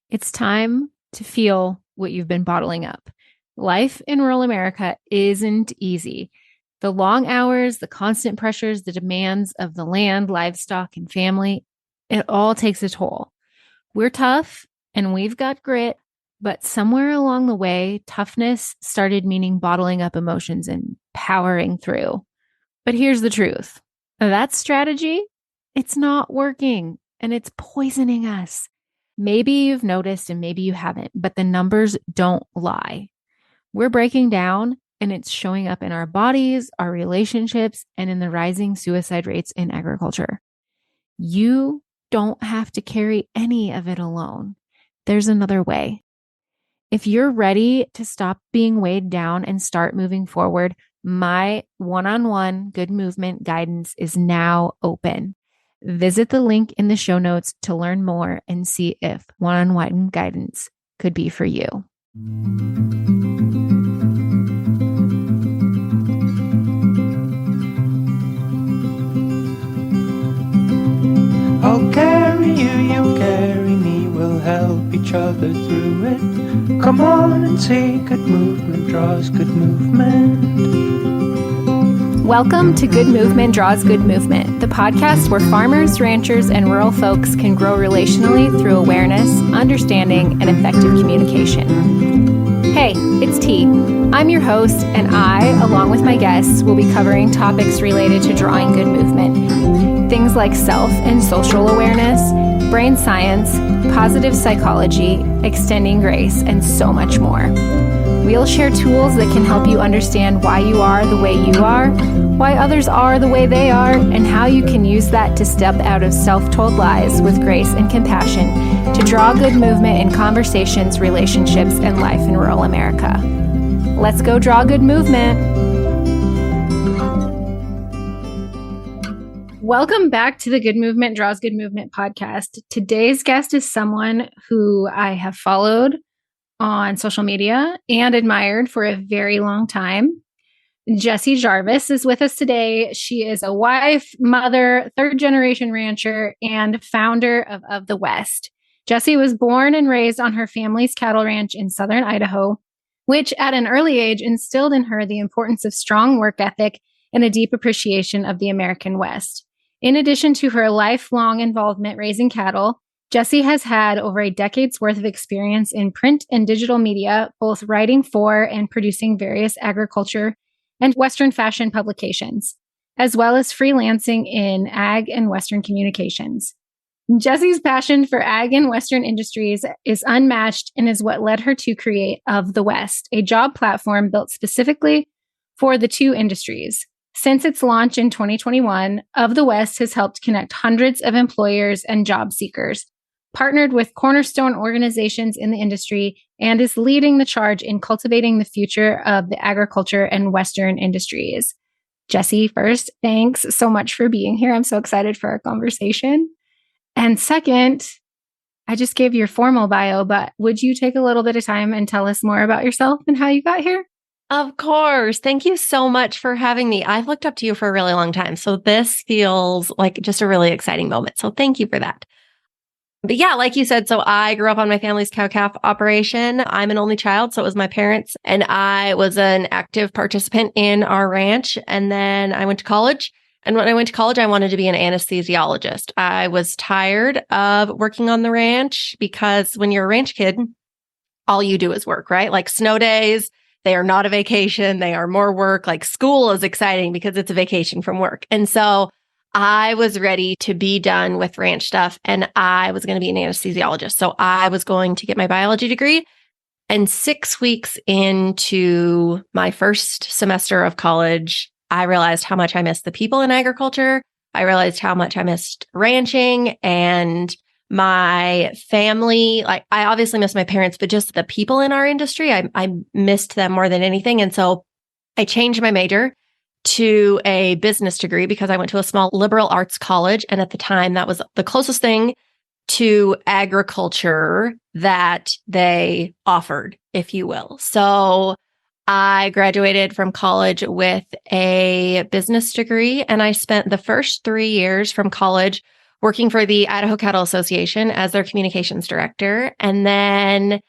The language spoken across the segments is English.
It's time to feel what you've been bottling up. Life in rural America isn't easy. The long hours, the constant pressures, the demands of the land, livestock, and family, it all takes a toll. We're tough and we've got grit, but somewhere along the way, toughness started meaning bottling up emotions and powering through. But here's the truth. That strategy, it's not working and it's poisoning us. Maybe you've noticed and maybe you haven't, but the numbers don't lie. We're breaking down and it's showing up in our bodies, our relationships, and in the rising suicide rates in agriculture. You don't have to carry any of it alone. There's another way. If you're ready to stop being weighed down and start moving forward, my one-on-one good movement guidance is now open. Visit the link in the show notes to learn more and see if one-on-one guidance could be for you. I'll carry you, you carry me, we'll help each other through it. Come on and say good movement draws good movement. Welcome to Good Movement Draws Good Movement, the podcast where farmers, ranchers, and rural folks can grow relationally through awareness, understanding, and effective communication. Hey, it's T. I'm your host, and I, along with my guests, will be covering topics related to drawing good movement. Things like self and social awareness, brain science, positive psychology, extending grace, and so much more. We'll share tools that can help you understand why you are the way you are, why others are the way they are, and how you can use that to step out of self-told lies with grace and compassion to draw good movement in conversations, relationships, and life in rural America. Let's go draw good movement. Welcome back to the Good Movement Draws Good Movement podcast. Today's guest is someone who I have followed on social media and admired for a very long time. Jessie Jarvis is with us today. She is a wife, mother, third-generation rancher, and founder of the West. Jessie was born and raised on her family's cattle ranch in Southern Idaho, which at an early age instilled in her the importance of strong work ethic and a deep appreciation of the American West. In addition to her lifelong involvement raising cattle, Jessie has had over a decade's worth of experience in print and digital media, both writing for and producing various agriculture and Western fashion publications, as well as freelancing in ag and Western communications. Jessie's passion for ag and Western industries is unmatched and is what led her to create Of the West, a job platform built specifically for the two industries. Since its launch in 2021, Of the West has helped connect hundreds of employers and job seekers, partnered with cornerstone organizations in the industry, and is leading the charge in cultivating the future of the agriculture and Western industries. Jessie, first, thanks so much for being here. I'm so excited for our conversation. And second, I just gave your formal bio, but would you take a little bit of time and tell us more about yourself and how you got here? Of course. Thank you so much for having me. I've looked up to you for a really long time, so this feels like just a really exciting moment. So thank you for that. But yeah, like you said, so I grew up on my family's cow-calf operation. I'm an only child, so it was my parents, and I was an active participant in our ranch. And then I went to college. And when I went to college, I wanted to be an anesthesiologist. I was tired of working on the ranch because when you're a ranch kid, all you do is work, right? Like snow days, they are not a vacation. They are more work. Like school is exciting because it's a vacation from work. And so I was ready to be done with ranch stuff, and I was going to be an anesthesiologist. So I was going to get my biology degree. And 6 weeks into my first semester of college, I realized how much I missed the people in agriculture. I realized how much I missed ranching and my family. Like, I obviously missed my parents, but just the people in our industry, I missed them more than anything. And so I changed my major to a business degree because I went to a small liberal arts college. And at the time, that was the closest thing to agriculture that they offered, if you will. So I graduated from college with a business degree, and I spent the first 3 years from college working for the Idaho Cattle Association as their communications director. And then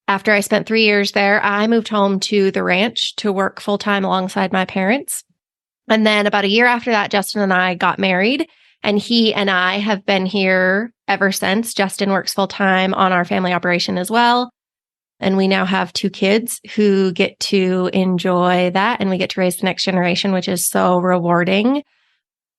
after I spent 3 years there, I moved home to the ranch to work full time alongside my parents. And then about a year after that, Justin and I got married, and he and I have been here ever since. Justin works full time on our family operation as well. And we now have 2 kids who get to enjoy that, and we get to raise the next generation, which is so rewarding.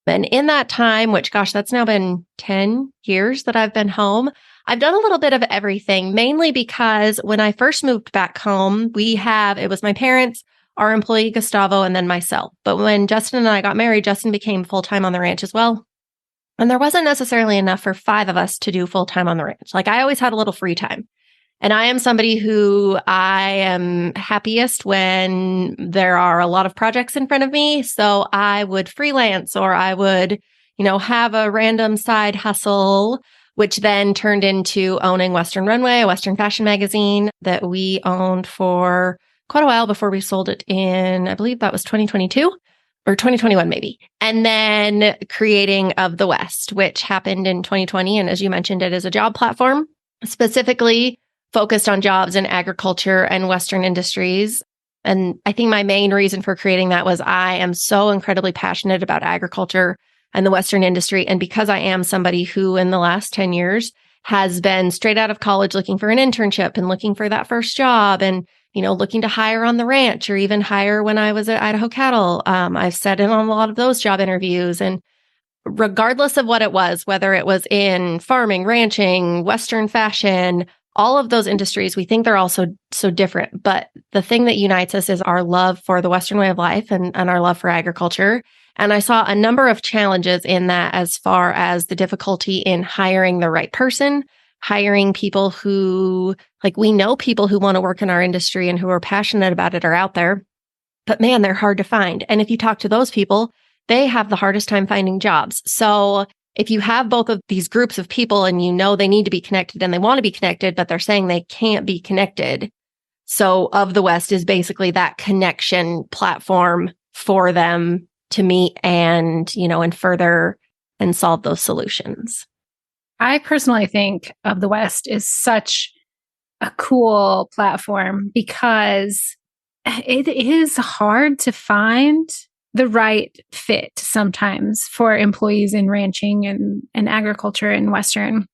And in that time, which gosh, that's now been 10 years that I've been home, I've done a little bit of everything, mainly because when I first moved back home, it was my parents, our employee Gustavo, and then myself. But when Justin and I got married, Justin became full-time on the ranch as well. And there wasn't necessarily enough for 5 of us to do full-time on the ranch. Like, I always had a little free time. And I am somebody who I am happiest when there are a lot of projects in front of me. So I would freelance, or I would, have a random side hustle, which then turned into owning Western Runway, a Western fashion magazine that we owned for quite a while before we sold it in, I believe that was 2022 or 2021 maybe. And then creating Of the West, which happened in 2020. And as you mentioned, it is a job platform specifically focused on jobs in agriculture and Western industries. And I think my main reason for creating that was I am so incredibly passionate about agriculture and the Western industry. And because I am somebody who in the last 10 years has been straight out of college looking for an internship and looking for that first job and, looking to hire on the ranch or even hire when I was at Idaho Cattle. I've sat in on a lot of those job interviews, and regardless of what it was, whether it was in farming, ranching, Western fashion, all of those industries, we think they're all so different. But the thing that unites us is our love for the Western way of life and our love for agriculture. And I saw a number of challenges in that, as far as the difficulty in hiring the right person, hiring people who, we know people who want to work in our industry and who are passionate about it are out there, but man, they're hard to find. And if you talk to those people, they have the hardest time finding jobs. So if you have both of these groups of people and they need to be connected and they want to be connected, but they're saying they can't be connected. So Of the West is basically that connection platform for them to meet and further and solve those solutions. I personally think Of the West is such a cool platform because it is hard to find the right fit sometimes for employees in ranching and agriculture in Western.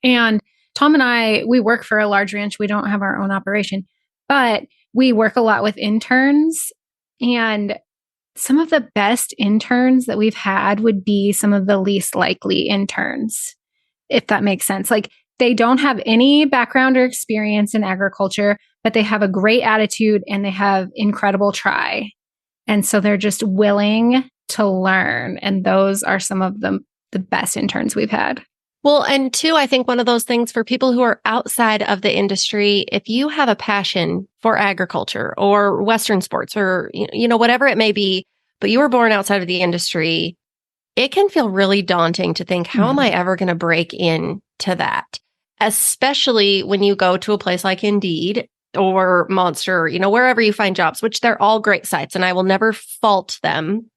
And Tom and I, we work for a large ranch. We don't have our own operation, but we work a lot with interns. And some of the best interns that we've had would be some of the least likely interns, if that makes sense. Like, they don't have any background or experience in agriculture, but they have a great attitude and they have incredible try. And so they're just willing to learn. And those are some of the best interns we've had. Well, and two, I think one of those things for people who are outside of the industry, if you have a passion for agriculture or Western sports or, whatever it may be, but you were born outside of the industry, it can feel really daunting to think, how am I ever going to break into that? Especially when you go to a place like Indeed or Monster, wherever you find jobs, which they're all great sites and I will never fault them.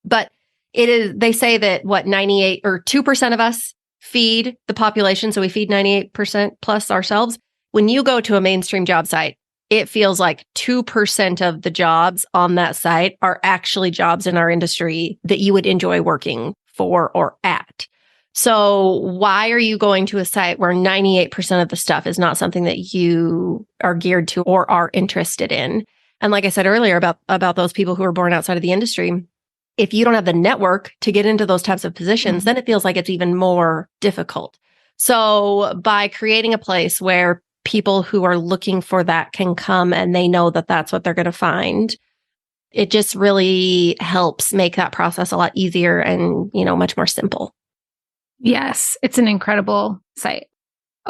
But they say that 98 or 2% of us feed the population. So we feed 98% plus ourselves. When you go to a mainstream job site, it feels like 2% of the jobs on that site are actually jobs in our industry that you would enjoy working for or at. So why are you going to a site where 98% of the stuff is not something that you are geared to or are interested in? And like I said earlier about those people who are born outside of the industry, if you don't have the network to get into those types of positions, then it feels like it's even more difficult. So by creating a place where people who are looking for that can come and they know that that's what they're going to find, it just really helps make that process a lot easier and, much more simple. Yes, it's an incredible site.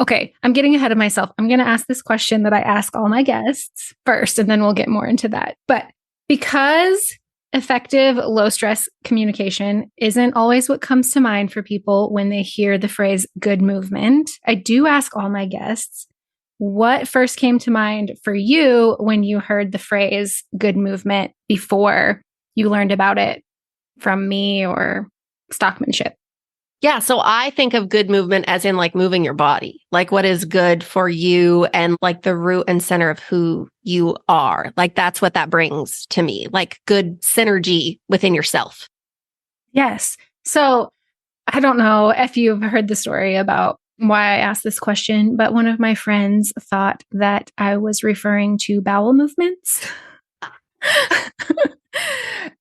Okay, I'm getting ahead of myself. I'm going to ask this question that I ask all my guests first, and then we'll get more into that. But because effective low-stress communication isn't always what comes to mind for people when they hear the phrase good movement, I do ask all my guests, what first came to mind for you when you heard the phrase good movement before you learned about it from me or Stockmanship? Yeah. So I think of good movement as in like moving your body, like what is good for you and like the root and center of who you are. Like that's what that brings to me, like good synergy within yourself. Yes. So I don't know if you've heard the story about why I asked this question, but one of my friends thought that I was referring to bowel movements.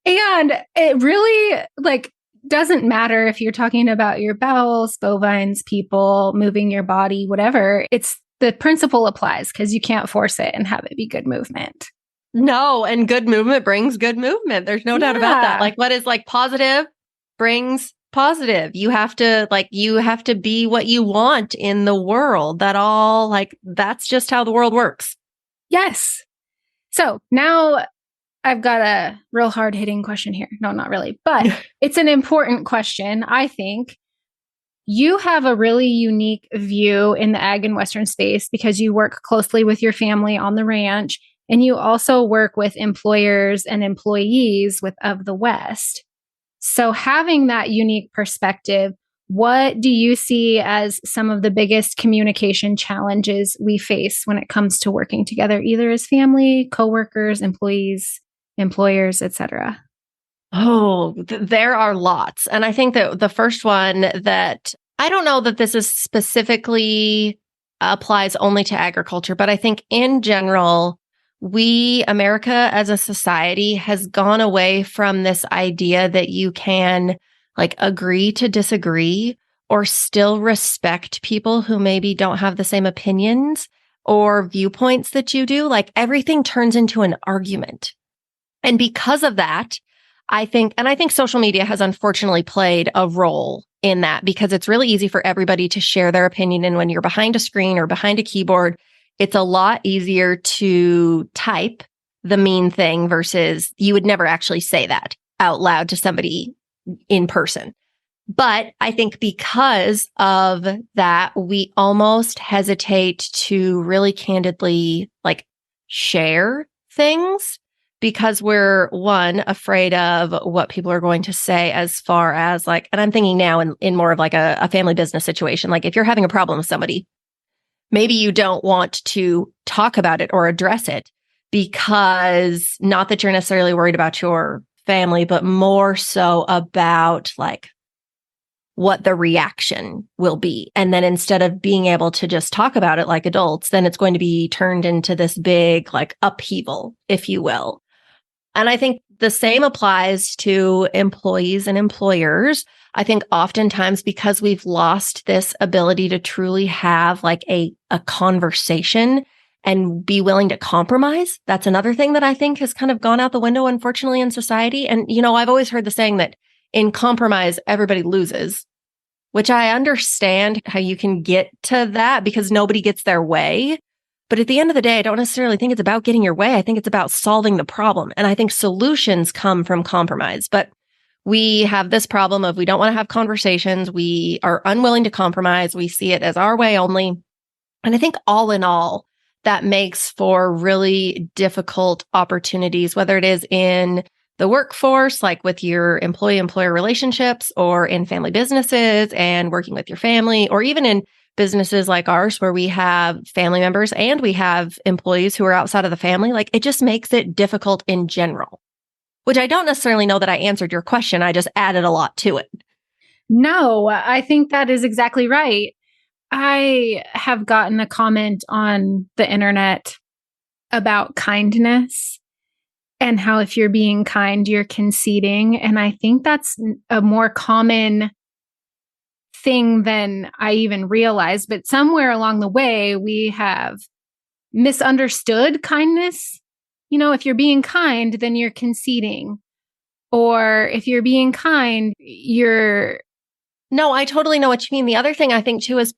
And it really like doesn't matter if you're talking about your bowels, bovines, people, moving your body, whatever. It's the principle applies because you can't force it and have it be good movement. No, and good movement brings good movement. There's no doubt about that. Yeah. Like what is like positive brings positive. You have to be what you want in the world. That's just how the world works. Yes. So now I've got a real hard hitting question here. No, not really, but it's an important question. I think you have a really unique view in the ag and Western space because you work closely with your family on the ranch and you also work with employers and employees of the West. So having that unique perspective, what do you see as some of the biggest communication challenges we face when it comes to working together, either as family, coworkers, employees, employers, etc.? Oh, there are lots. And I think that the first one that I don't know that this is specifically applies only to agriculture, but I think in general, America as a society has gone away from this idea that you can like agree to disagree or still respect people who maybe don't have the same opinions or viewpoints that you do. Like everything turns into an argument. And because of that, I think social media has unfortunately played a role in that because it's really easy for everybody to share their opinion. And when you're behind a screen or behind a keyboard, it's a lot easier to type the mean thing versus you would never actually say that out loud to somebody in person. But I think because of that, we almost hesitate to really candidly like share things because we're one, afraid of what people are going to say as far as like, and I'm thinking now in more of like a family business situation. Like if you're having a problem with somebody, maybe you don't want to talk about it or address it because not that you're necessarily worried about your family, but more so about like what the reaction will be. And then instead of being able to just talk about it like adults, then it's going to be turned into this big like upheaval, if you will. And I think the same applies to employees and employers. I think oftentimes because we've lost this ability to truly have like a conversation and be willing to compromise. That's another thing that I think has kind of gone out the window, unfortunately, in society. And, you know, I've always heard the saying that in compromise, everybody loses, which I understand how you can get to that because nobody gets their way. But at the end of the day, I don't necessarily think it's about getting your way. I think it's about solving the problem. And I think solutions come from compromise. But we have this problem of we don't want to have conversations. We are unwilling to compromise. We see it as our way only. And I think all in all, that makes for really difficult opportunities, whether it is in the workforce, like with your employee-employer relationships or in family businesses and working with your family, or even in businesses like ours where we have family members and we have employees who are outside of the family. Like it just makes it difficult in general, which I don't necessarily know that I answered your question. I just added a lot to it. No, I think that is exactly right. I have gotten a comment on the internet about kindness and how if you're being kind, you're conceding. And I think that's a more common thing than I even realized. But somewhere along the way, we have misunderstood kindness. You know, if you're being kind, then you're conceding. Or if you're being kind, you're. No, I totally know what you mean. The other thing I think too is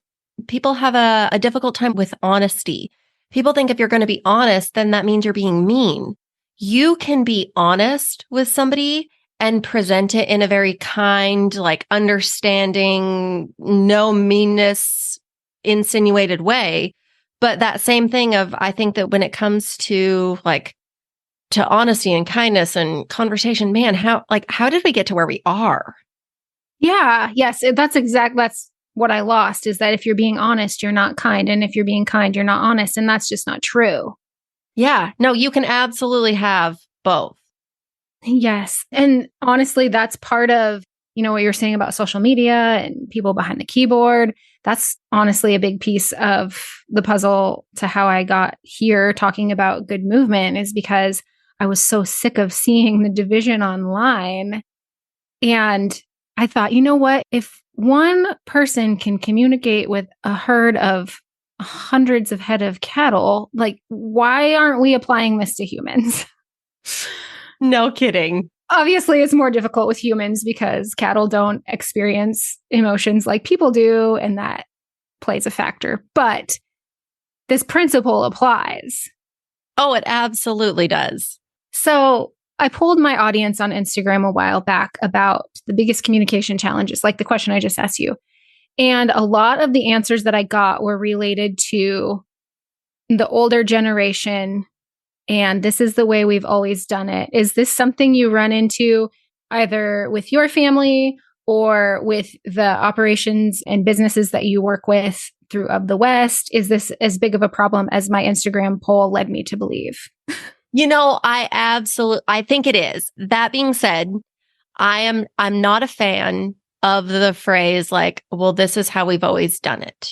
people have a difficult time with honesty. People think if you're going to be honest, then that means you're being mean. You can be honest with somebody and present it in a very kind, like understanding, no meanness insinuated way. But that same thing of, I think that when it comes to like, to honesty and kindness and conversation, man, how did we get to where we are? Yes, that's what I lost, is that if you're being honest, you're not kind. And if you're being kind, you're not honest. And that's just not true. Yeah. No, you can absolutely have both. Yes. And honestly, that's part of, what you're saying about social media and people behind the keyboard. That's honestly a big piece of the puzzle to how I got here talking about good movement, is because I was so sick of seeing the division online. And I thought, you know what? If one person can communicate with a herd of hundreds of head of cattle, like, why aren't we applying this to humans? No kidding. Obviously, it's more difficult with humans because cattle don't experience emotions like people do, and that plays a factor. But this principle applies. Oh, it absolutely does. So I polled my audience on Instagram a while back about the biggest communication challenges, like the question I just asked you. And a lot of the answers that I got were related to the older generation. And this is the way we've always done it. Is this something you run into either with your family or with the operations and businesses that you work with through Of the West? Is this as big of a problem as my Instagram poll led me to believe? I think it is. That being said, I'm not a fan of the phrase like, well, this is how we've always done it.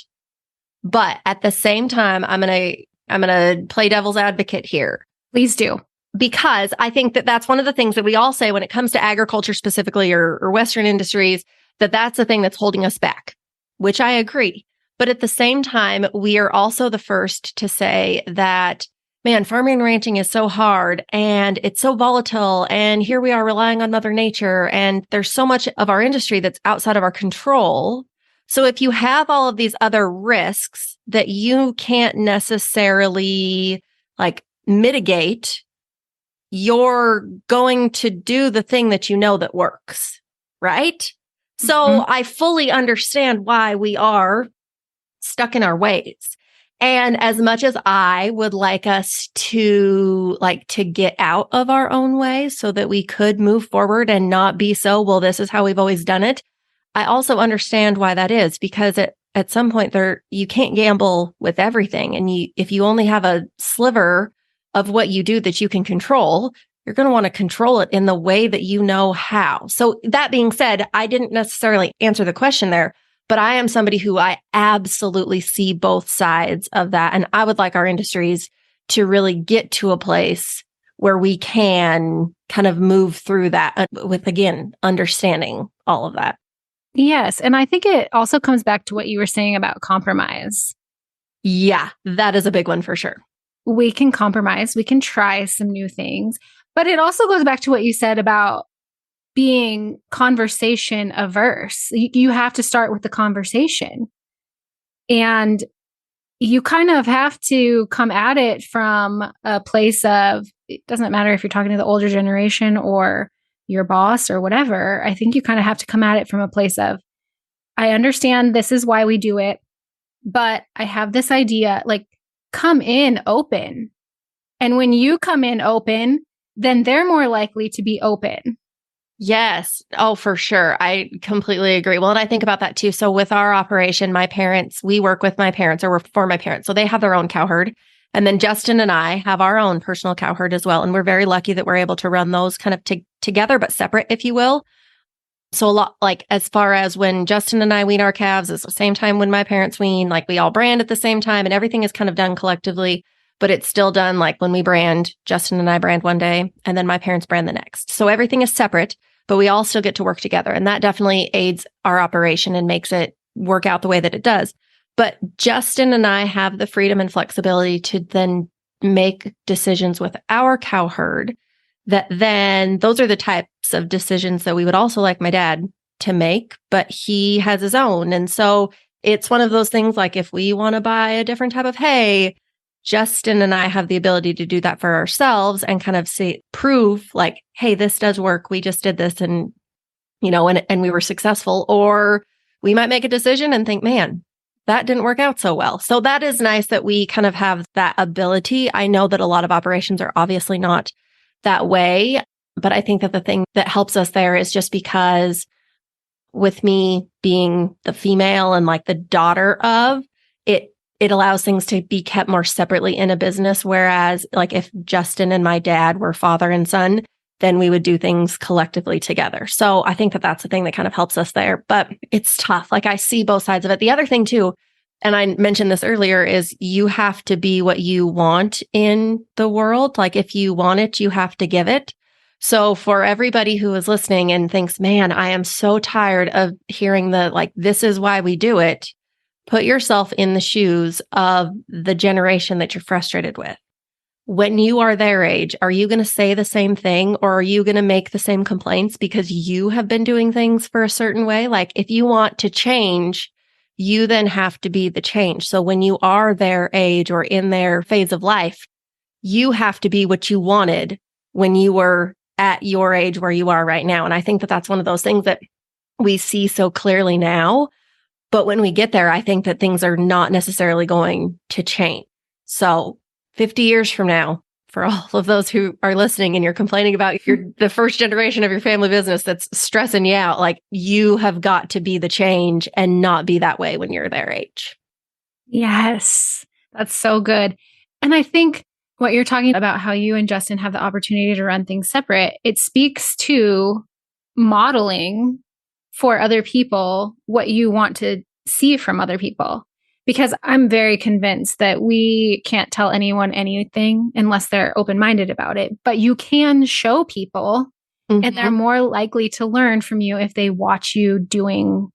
But at the same time, I'm going to play devil's advocate here. Please do. Because I think that that's one of the things that we all say when it comes to agriculture specifically, or Western industries, that's the thing that's holding us back, which I agree. But at the same time, we are also the first to say that, man, farming and ranching is so hard and it's so volatile. And here we are relying on Mother Nature. And there's so much of our industry that's outside of our control. So if you have all of these other risks that you can't necessarily like mitigate, you're going to do the thing that you know that works, right? So I fully understand why we are stuck in our ways. And as much as I would like us to get out of our own way so that we could move forward and not be so, well, this is how we've always done it. I also understand why that is, because at some point you can't gamble with everything. And if you only have a sliver of what you do that you can control, you're going to want to control it in the way that you know how. So that being said, I didn't necessarily answer the question there, but I am somebody who I absolutely see both sides of that. And I would like our industries to really get to a place where we can kind of move through that with, again, understanding all of that. Yes. And I think it also comes back to what you were saying about compromise. Yeah, that is a big one for sure. We can compromise. We can try some new things. But it also goes back to what you said about being conversation averse. You have to start with the conversation. And you kind of have to come at it from a place of, it doesn't matter if you're talking to the older generation or your boss or whatever. I think you kind of have to come at it from a place of, I understand this is why we do it, but I have this idea, like, come in open. And when you come in open, then they're more likely to be open. Yes. Oh, for sure. I completely agree. Well, and I think about that too. So with our operation, we work with my parents, or we're for my parents. So they have their own cow herd. And then Justin and I have our own personal cow herd as well. And we're very lucky that we're able to run those kind of together, but separate, if you will. So a lot, like as far as when Justin and I wean our calves, it's the same time when my parents wean, like we all brand at the same time, and everything is kind of done collectively, but it's still done like when we brand, Justin and I brand one day, and then my parents brand the next. So everything is separate, but we all still get to work together. And that definitely aids our operation and makes it work out the way that it does. But Justin and I have the freedom and flexibility to then make decisions with our cow herd that then those are the types of decisions that we would also like my dad to make, but he has his own. And so it's one of those things like if we want to buy a different type of hay, Justin and I have the ability to do that for ourselves and kind of prove like, hey, this does work. We just did this and, and we were successful. Or we might make a decision and think, man, that didn't work out so well. So that is nice that we kind of have that ability. I know that a lot of operations are obviously not that way, but I think that the thing that helps us there is just because with me being the female and like the daughter of it allows things to be kept more separately in a business. Whereas like if Justin and my dad were father and son, then we would do things collectively together. So I think that that's the thing that kind of helps us there, but it's tough. Like I see both sides of it. The other thing too, and I mentioned this earlier, is you have to be what you want in the world. Like if you want it, you have to give it. So for everybody who is listening and thinks, man, I am so tired of hearing the, like, this is why we do it. Put yourself in the shoes of the generation that you're frustrated with. When you are their age, are you going to say the same thing, or are you going to make the same complaints because you have been doing things for a certain way? Like if you want to change, you then have to be the change. So when you are their age or in their phase of life, you have to be what you wanted when you were at your age where you are right now. And I think that that's one of those things that we see so clearly now. But when we get there, I think that things are not necessarily going to change. So 50 years from now, for all of those who are listening and you're complaining about the first generation of your family business that's stressing you out, like you have got to be the change and not be that way when you're their age. Yes, that's so good. And I think what you're talking about, how you and Justin have the opportunity to run things separate, it speaks to modeling for other people what you want to see from other people. Because I'm very convinced that we can't tell anyone anything unless they're open-minded about it. But you can show people, and they're more likely to learn from you if they watch you doing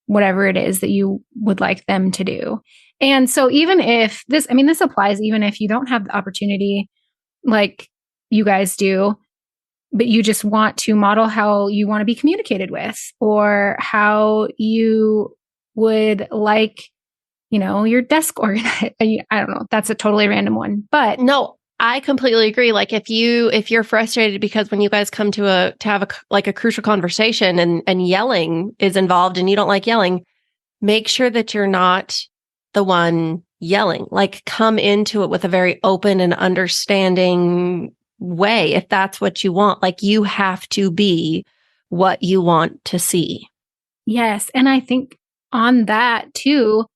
whatever it is that you would like them to do. And so even if this applies even if you don't have the opportunity like you guys do, but you just want to model how you want to be communicated with, or how you would like, your desk organized. I don't know. That's a totally random one, but no, I completely agree. Like if you're frustrated because when you guys come to have a crucial conversation and yelling is involved and you don't like yelling, make sure that you're not the one yelling. Like come into it with a very open and understanding way. If that's what you want, like you have to be what you want to see. Yes. And I think on that too,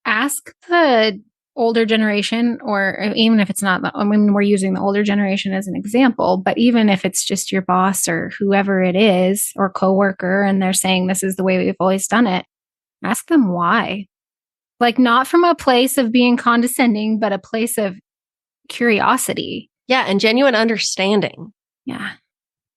ask the older generation, or even if it's not, we're using the older generation as an example, but even if it's just your boss or whoever it is, or coworker, and they're saying this is the way we've always done it, ask them why. Like not from a place of being condescending, but a place of curiosity. Yeah. And genuine understanding. Yeah.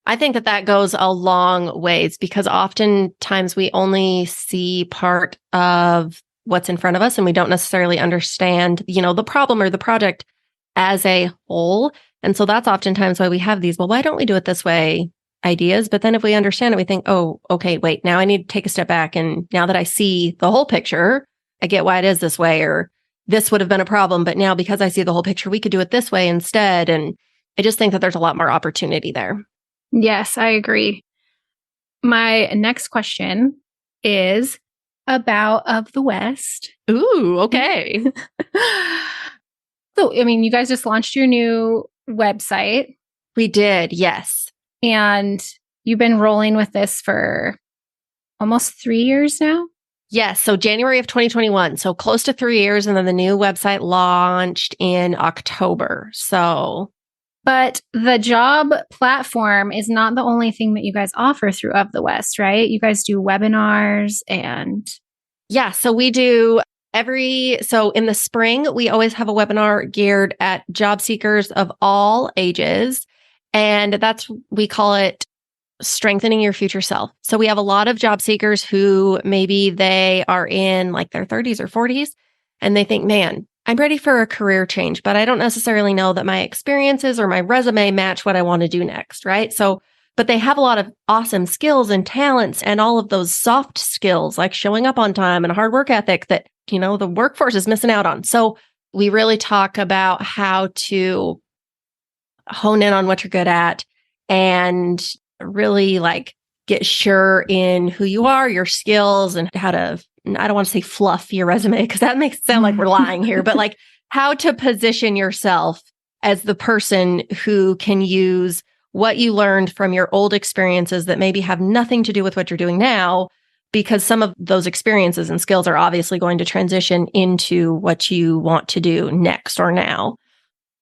I think that goes a long ways, because oftentimes we only see part of what's in front of us and we don't necessarily understand, the problem or the project as a whole. And so that's oftentimes why we have these, well, why don't we do it this way ideas? But then if we understand it, we think, oh, okay, wait, now I need to take a step back. And now that I see the whole picture, I get why it is this way, or this would have been a problem. But now because I see the whole picture, we could do it this way instead. And I just think that there's a lot more opportunity there. Yes, I agree. My next question is about Of the West. Ooh, okay. So, you guys just launched your new website. We did, yes. And you've been rolling with this for almost 3 years now? Yes. So January of 2021. So close to 3 years. And then the new website launched in October. But the job platform is not the only thing that you guys offer through Of the West, right? You guys do webinars and... Yeah. So we do so in the spring, we always have a webinar geared at job seekers of all ages. And we call it Strengthening Your Future Self. So we have a lot of job seekers who maybe they are in like their 30s or 40s, and they think, man, I'm ready for a career change, but I don't necessarily know that my experiences or my resume match what I want to do next, right? But they have a lot of awesome skills and talents and all of those soft skills like showing up on time and a hard work ethic that, the workforce is missing out on. So we really talk about how to hone in on what you're good at and really like get sure in who you are, your skills, and how to, I don't want to say fluff your resume because that makes it sound like we're lying here, but like how to position yourself as the person who can use what you learned from your old experiences that maybe have nothing to do with what you're doing now, because some of those experiences and skills are obviously going to transition into what you want to do next or now.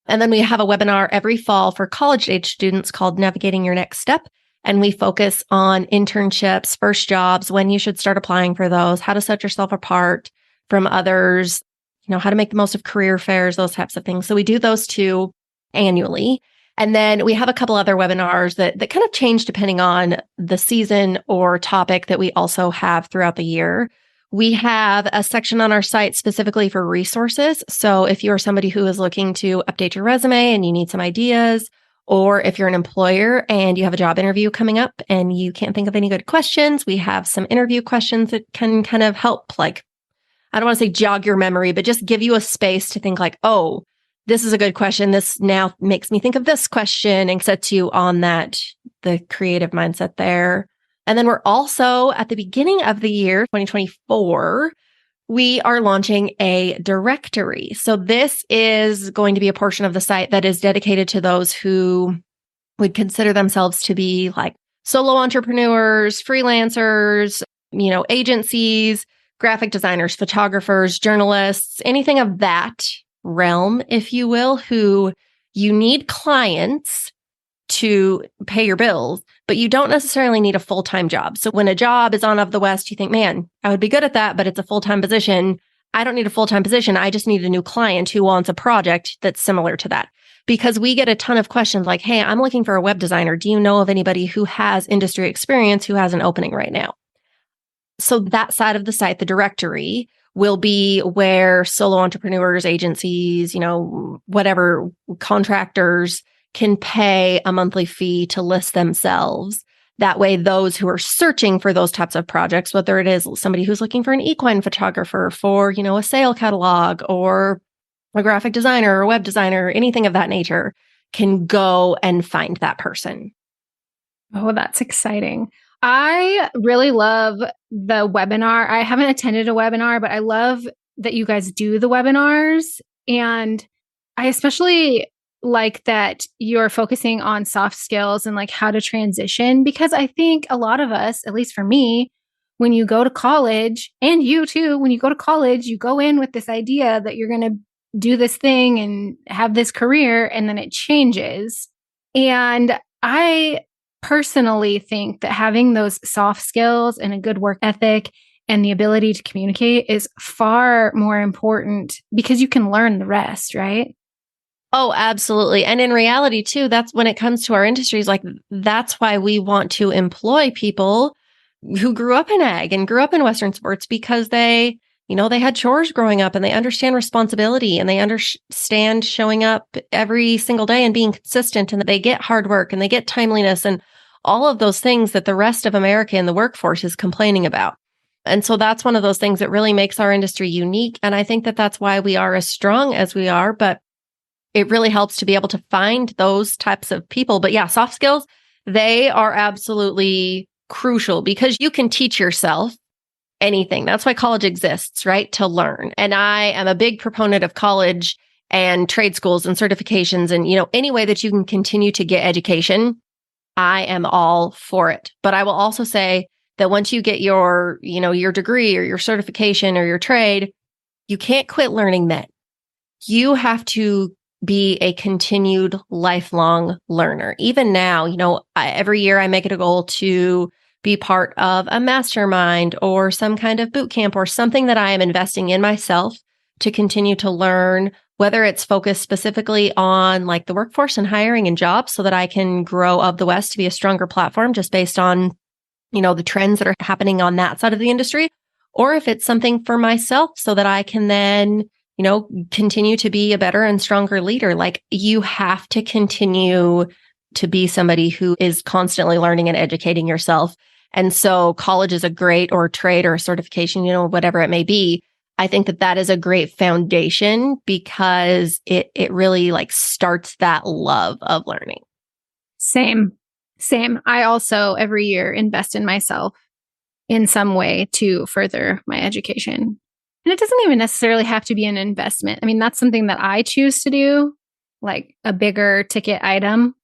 And then we have a webinar every fall for college age students called Navigating Your Next Step. And we focus on internships, first jobs, when you should start applying for those, how to set yourself apart from others, how to make the most of career fairs, those types of things. So we do those 2 annually. And then we have a couple other webinars that kind of change depending on the season or topic that we also have throughout the year. We have a section on our site specifically for resources. So if you're somebody who is looking to update your resume and you need some ideas, or if you're an employer and you have a job interview coming up and you can't think of any good questions, we have some interview questions that can kind of help, like, I don't want to say jog your memory, but just give you a space to think like, oh, this is a good question. This now makes me think of this question, and sets you on the creative mindset there. And then we're also at the beginning of the year, 2024, we are launching a directory. So this is going to be a portion of the site that is dedicated to those who would consider themselves to be like solo entrepreneurs, freelancers, agencies, graphic designers, photographers, journalists, anything of that realm, if you will, who you need clients to pay your bills, but you don't necessarily need a full-time job. So when a job is on Of the West, you think, man, I would be good at that, but it's a full-time position. I don't need a full-time position. I just need a new client who wants a project that's similar to that. Because we get a ton of questions like, hey, I'm looking for a web designer. Do you know of anybody who has industry experience who has an opening right now? So that side of the site, the directory, will be where solo entrepreneurs, agencies, whatever, contractors can pay a monthly fee to list themselves. That way, those who are searching for those types of projects, whether it is somebody who's looking for an equine photographer for, a sale catalog, or a graphic designer or web designer, anything of that nature, can go and find that person. Oh, that's exciting. I really love the webinar. I haven't attended a webinar, but I love that you guys do the webinars. And I especially like that you're focusing on soft skills and like how to transition, because I think a lot of us, at least for me, when you go to college, and you too, when you go to college, you go in with this idea that you're going to do this thing and have this career, and then it changes. And I personally think that having those soft skills and a good work ethic and the ability to communicate is far more important, because you can learn the rest, right? Oh, absolutely. And in reality, too, that's when it comes to our industries, like that's why we want to employ people who grew up in ag and grew up in Western sports, because they had chores growing up and they understand responsibility and they understand showing up every single day and being consistent, and they get hard work and they get timeliness and all of those things that the rest of America in the workforce is complaining about. And so that's one of those things that really makes our industry unique. And I think that that's why we are as strong as we are, but it really helps to be able to find those types of people. But yeah, soft skills, they are absolutely crucial, because you can teach yourself anything. That's why college exists, right? To learn. And I am a big proponent of college and trade schools and certifications, and, any way that you can continue to get education, I am all for it. But I will also say that once you get your degree or your certification or your trade, you can't quit learning then. You have to be a continued lifelong learner. Even now, every year I make it a goal to be part of a mastermind or some kind of boot camp or something that I am investing in myself to continue to learn, whether it's focused specifically on like the workforce and hiring and jobs, so that I can grow Of the West to be a stronger platform just based on, the trends that are happening on that side of the industry, or if it's something for myself so that I can then, continue to be a better and stronger leader. Like, you have to continue to be somebody who is constantly learning and educating yourself. And so college is a great, or a trade or a certification, whatever it may be. I think that that is a great foundation, because it really like starts that love of learning. Same. I also every year invest in myself in some way to further my education. And it doesn't even necessarily have to be an investment. I mean, that's something that I choose to do, like a bigger ticket item.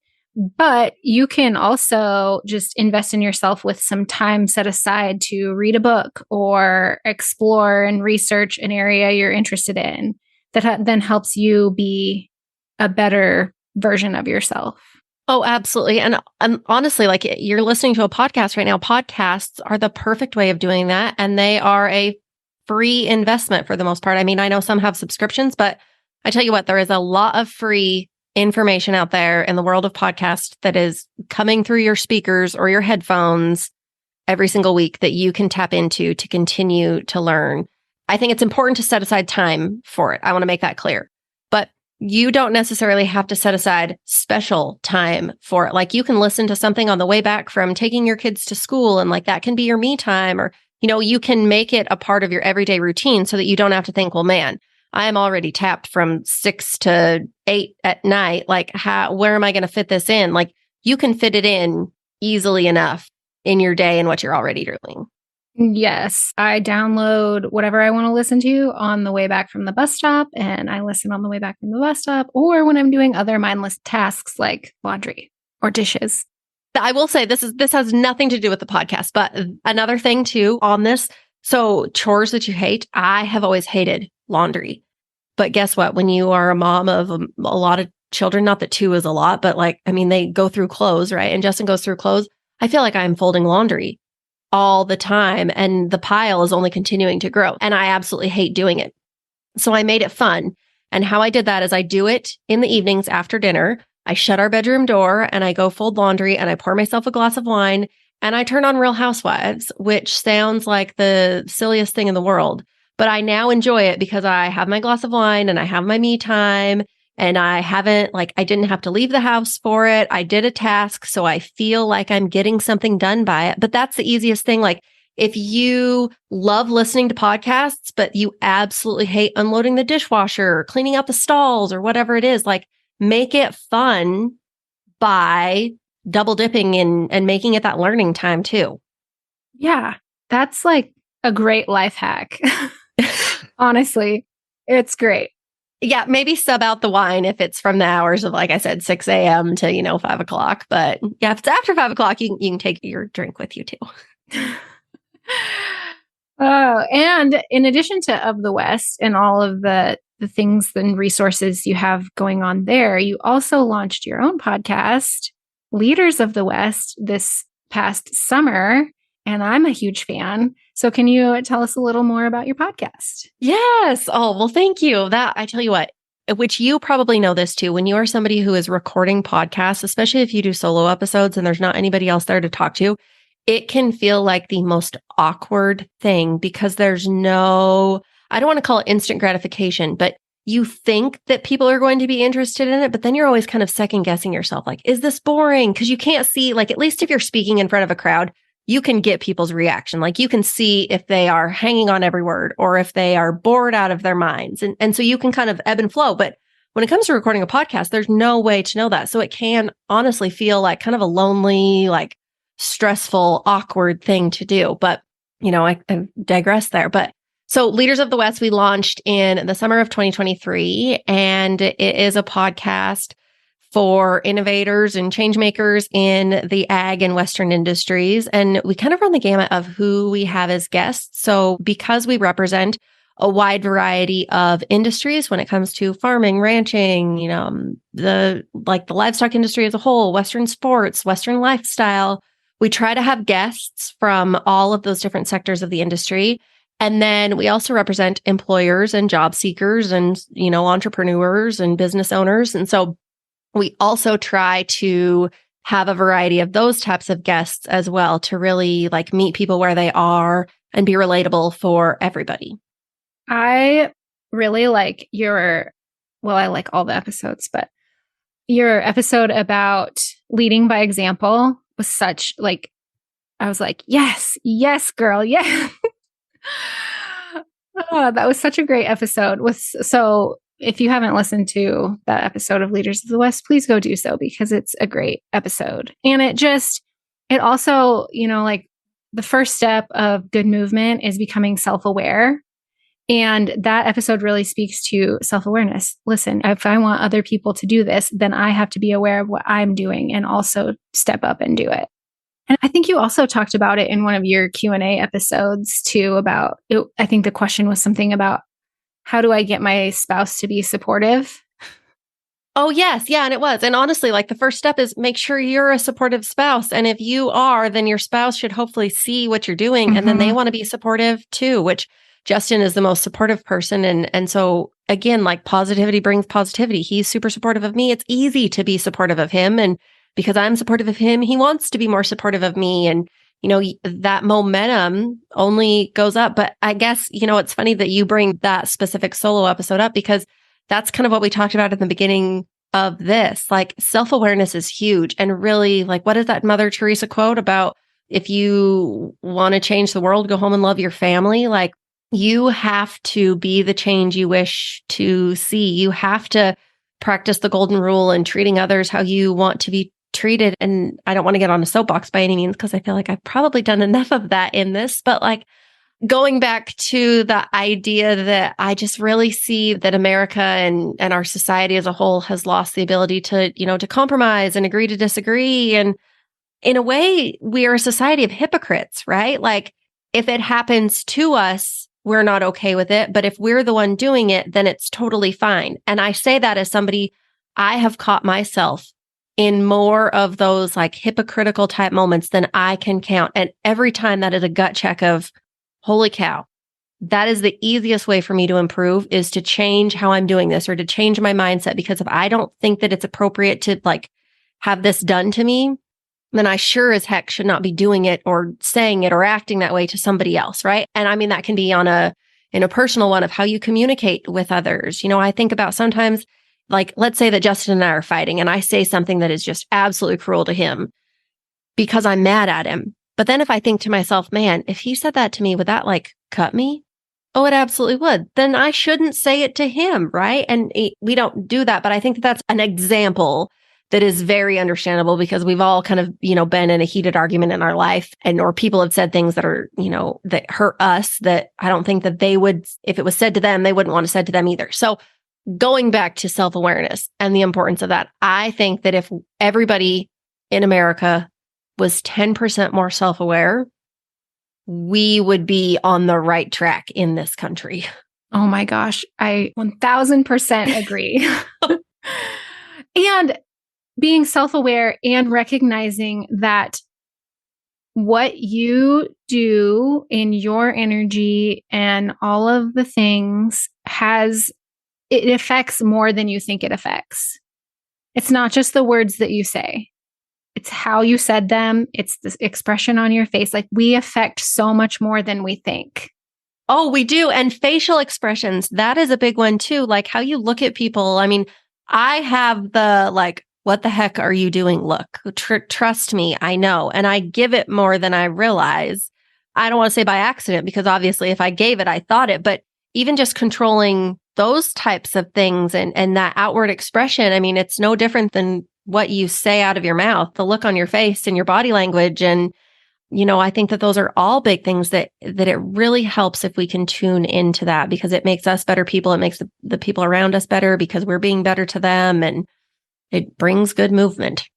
But you can also just invest in yourself with some time set aside to read a book or explore and research an area you're interested in that then helps you be a better version of yourself. Oh, absolutely. And honestly, like you're listening to a podcast right now. Podcasts are the perfect way of doing that. And they are a free investment for the most part. I mean, I know some have subscriptions, but I tell you what, there is a lot of free information out there in the world of podcasts that is coming through your speakers or your headphones every single week that you can tap into to continue to learn. I think it's important to set aside time for it. I want to make that clear. But you don't necessarily have to set aside special time for it. Like you can listen to something on the way back from taking your kids to school, and like that can be your me time, or, you can make it a part of your everyday routine so that you don't have to think, well, man, I am already tapped from 6 to 8 at night. Like, where am I going to fit this in? Like, you can fit it in easily enough in your day and what you're already doing. Yes, I download whatever I want to listen to on the way back from the bus stop, and I listen on the way back from the bus stop or when I'm doing other mindless tasks like laundry or dishes. I will say this has nothing to do with the podcast, but another thing too on this. So chores that you hate, I have always hated laundry. But guess what? When you are a mom of a lot of children, not that 2 is a lot, but they go through clothes, right? And Justin goes through clothes. I feel like I'm folding laundry all the time, and the pile is only continuing to grow. And I absolutely hate doing it. So I made it fun. And how I did that is I do it in the evenings after dinner. I shut our bedroom door and I go fold laundry and I pour myself a glass of wine and I turn on Real Housewives, which sounds like the silliest thing in the world. But I now enjoy it because I have my glass of wine and I have my me time, and I didn't have to leave the house for it. I did a task, so I feel like I'm getting something done by it. But that's the easiest thing. Like if you love listening to podcasts, but you absolutely hate unloading the dishwasher or cleaning out the stalls or whatever it is, like make it fun by double dipping and making it that learning time too. Yeah, that's like a great life hack. Honestly, it's great. Yeah, maybe sub out the wine if it's from the hours of, like I said, 6 a.m. to, 5 o'clock. But yeah, if it's after 5 o'clock, you can take your drink with you too. Oh, and in addition to Of the West and all of the things and resources you have going on there, you also launched your own podcast, Leaders of the West, this past summer. And I'm a huge fan. So can you tell us a little more about your podcast? Yes. Oh, well, thank you. That, I tell you what, which you probably know this too, when you are somebody who is recording podcasts, especially if you do solo episodes and there's not anybody else there to talk to, it can feel like the most awkward thing because there's no, I don't want to call it instant gratification, but you think that people are going to be interested in it, but then you're always kind of second guessing yourself. Like, is this boring? Because you can't see, like, at least if you're speaking in front of a crowd, you can get people's reaction. Like you can see if they are hanging on every word or if they are bored out of their minds. And so you can kind of ebb and flow. But when it comes to recording a podcast, there's no way to know that. So it can honestly feel like kind of a lonely, like stressful, awkward thing to do. But, I digress there. But so Leaders of the West, we launched in the summer of 2023, and it is a podcast for innovators and change makers in the ag and Western industries. And we kind of run the gamut of who we have as guests. So because we represent a wide variety of industries when it comes to farming, ranching, the livestock industry as a whole, Western sports, Western lifestyle, we try to have guests from all of those different sectors of the industry. And then we also represent employers and job seekers and, entrepreneurs and business owners. And so we also try to have a variety of those types of guests as well to really meet people where they are and be relatable for everybody. I really like I like all the episodes, but your episode about leading by example was such I was like, yes, girl. Yeah. Oh, that was such a great episode. So if you haven't listened to that episode of Leaders of the West, please go do so because it's a great episode. And it also, the first step of good movement is becoming self-aware. And that episode really speaks to self-awareness. Listen, if I want other people to do this, then I have to be aware of what I'm doing and also step up and do it. And I think you also talked about it in one of your Q&A episodes too about it. I think the question was something about how do I get my spouse to be supportive? Oh, yes. Yeah. And it was. And honestly, like the first step is make sure you're a supportive spouse. And if you are, then your spouse should hopefully see what you're doing. And then they want to be supportive too, which Justin is the most supportive person. And so again, like positivity brings positivity. He's super supportive of me. It's easy to be supportive of him. And because I'm supportive of him, he wants to be more supportive of me. And, that momentum only goes up. But I guess, it's funny that you bring that specific solo episode up because that's kind of what we talked about at the beginning of this. Like self-awareness is huge. And really, like, what is that Mother Teresa quote about if you want to change the world, go home and love your family? Like you have to be the change you wish to see. You have to practice the golden rule and treating others how you want to be treated. And I don't want to get on a soapbox by any means, because I feel like I've probably done enough of that in this, but like, going back to the idea that I just really see that America and our society as a whole has lost the ability to, to compromise and agree to disagree. And in a way, we are a society of hypocrites, right? Like if it happens to us, we're not okay with it. But if we're the one doing it, then it's totally fine. And I say that as somebody, I have caught myself in more of those like hypocritical type moments than I can count. And every time that is a gut check of, holy cow, that is the easiest way for me to improve is to change how I'm doing this or to change my mindset. Because if I don't think that it's appropriate to like have this done to me, then I sure as heck should not be doing it or saying it or acting that way to somebody else. Right. And I mean, that can be in a personal one of how you communicate with others. I think about sometimes, like, let's say that Justin and I are fighting and I say something that is just absolutely cruel to him because I'm mad at him. But then if I think to myself, man, if he said that to me, would that like cut me? Oh, it absolutely would. Then I shouldn't say it to him, right? And we don't do that. But I think that that's an example that is very understandable because we've all kind of, been in a heated argument in our life or people have said things that are, that hurt us that I don't think that they would, if it was said to them, they wouldn't want to said to them either. So going back to self-awareness and the importance of that, I think that if everybody in America was 10% more self-aware, we would be on the right track in this country. Oh my gosh, I 1000% agree. And being self-aware and recognizing that what you do in your energy and all of the things it affects more than you think it affects. It's not just the words that you say. It's how you said them. It's the expression on your face. Like we affect so much more than we think. Oh, we do. And facial expressions, that is a big one too. Like how you look at people. I mean, I have the like, what the heck are you doing? Look, trust me, I know. And I give it more than I realize. I don't want to say by accident, because obviously if I gave it, I thought it, but even just controlling those types of things and that outward expression, I mean, it's no different than what you say out of your mouth, the look on your face and your body language. And, I think that those are all big things that it really helps if we can tune into that because it makes us better people. It makes the people around us better because we're being better to them and it brings good movement.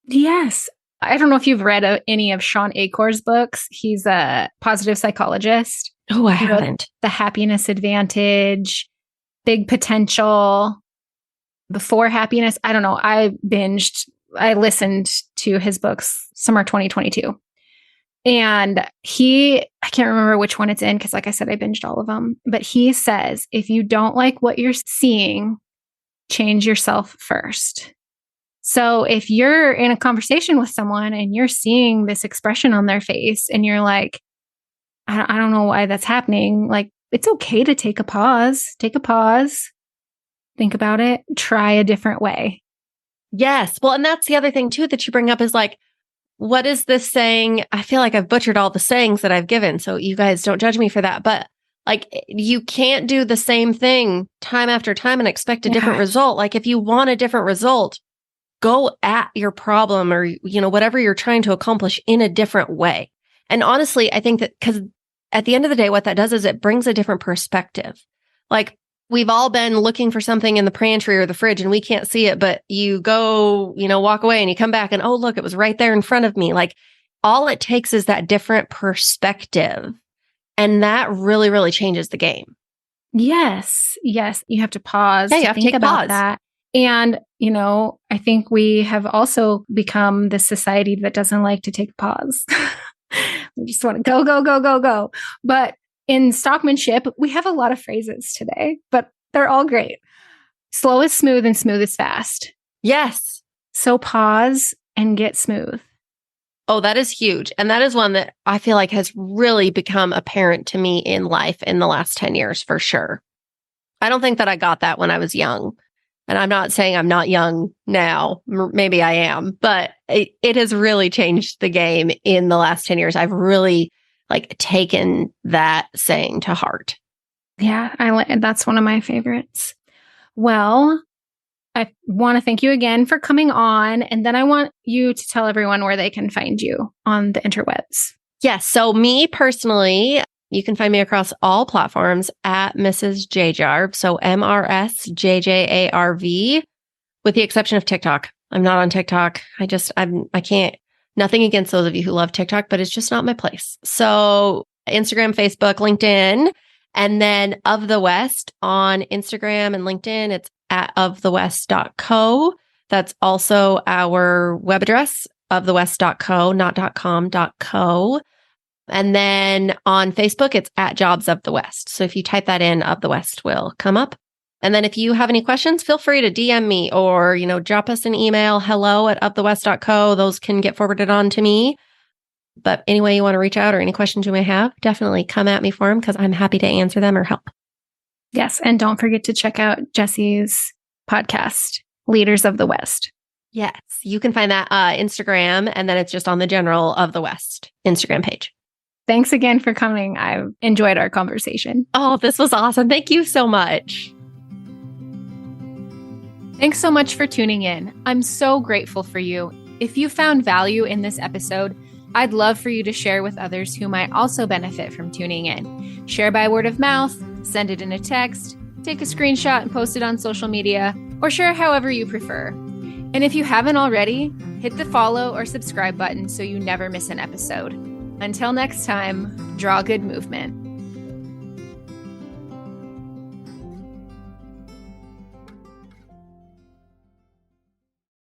Yes. I don't know if you've read any of Sean Acor's books. He's a positive psychologist. Oh, I haven't. The Happiness Advantage, Big Potential, Before Happiness. I don't know. I listened to his books summer 2022. And I can't remember which one it's in because like I said, I binged all of them. But he says, if you don't like what you're seeing, change yourself first. So if you're in a conversation with someone and you're seeing this expression on their face and you're like, I don't know why that's happening. Like, it's okay to take a pause, think about it, try a different way. Yes. Well, and that's the other thing too, that you bring up is like, what is this saying? I feel like I've butchered all the sayings that I've given. So you guys don't judge me for that. But like, you can't do the same thing time after time and expect a different result. Like if you want a different result, go at your problem or, whatever you're trying to accomplish in a different way. And honestly, I think that because at the end of the day, what that does is it brings a different perspective. Like we've all been looking for something in the pantry or the fridge and we can't see it, but you go, walk away and you come back and, oh, look, it was right there in front of me. Like all it takes is that different perspective. And that really, really changes the game. Yes. You have to pause Yeah, you to have to think take a about pause. that. And, I think we have also become the society that doesn't like to take a pause. We just want to go, go, go, go, go. But in stockmanship, we have a lot of phrases today, but they're all great. Slow is smooth and smooth is fast. Yes. So pause and get smooth. Oh, that is huge. And that is one that I feel like has really become apparent to me in life in the last 10 years, for sure. I don't think that I got that when I was young. And I'm not saying I'm not young now. Maybe I am, but it has really changed the game in the last 10 years. I've really taken that saying to heart. Yeah, that's one of my favorites. Well, I want to thank you again for coming on. And then I want you to tell everyone where they can find you on the interwebs. Yes. So me personally, you can find me across all platforms at Mrs. J Jarv. So MRSJJARV, with the exception of TikTok. I'm not on TikTok. I can't, nothing against those of you who love TikTok, but it's just not my place. So Instagram, Facebook, LinkedIn, and then Of the West on Instagram and LinkedIn, it's at ofthewest.co. That's also our web address, ofthewest.co, not .com, .co. And then on Facebook, it's at Jobs of the West. So if you type that in, Of the West will come up. And then if you have any questions, feel free to DM me or, drop us an email, hello@ofthewest.co. Those can get forwarded on to me. But any way you want to reach out or any questions you may have, definitely come at me for them because I'm happy to answer them or help. Yes. And don't forget to check out Jessie's podcast, Leaders of the West. Yes. You can find that Instagram, and then it's just on the general Of the West Instagram page. Thanks again for coming. I've enjoyed our conversation. Oh, this was awesome. Thank you so much. Thanks so much for tuning in. I'm so grateful for you. If you found value in this episode, I'd love for you to share with others who might also benefit from tuning in. Share by word of mouth, send it in a text, take a screenshot and post it on social media, or share however you prefer. And if you haven't already, hit the follow or subscribe button so you never miss an episode. Until next time, draw good movement.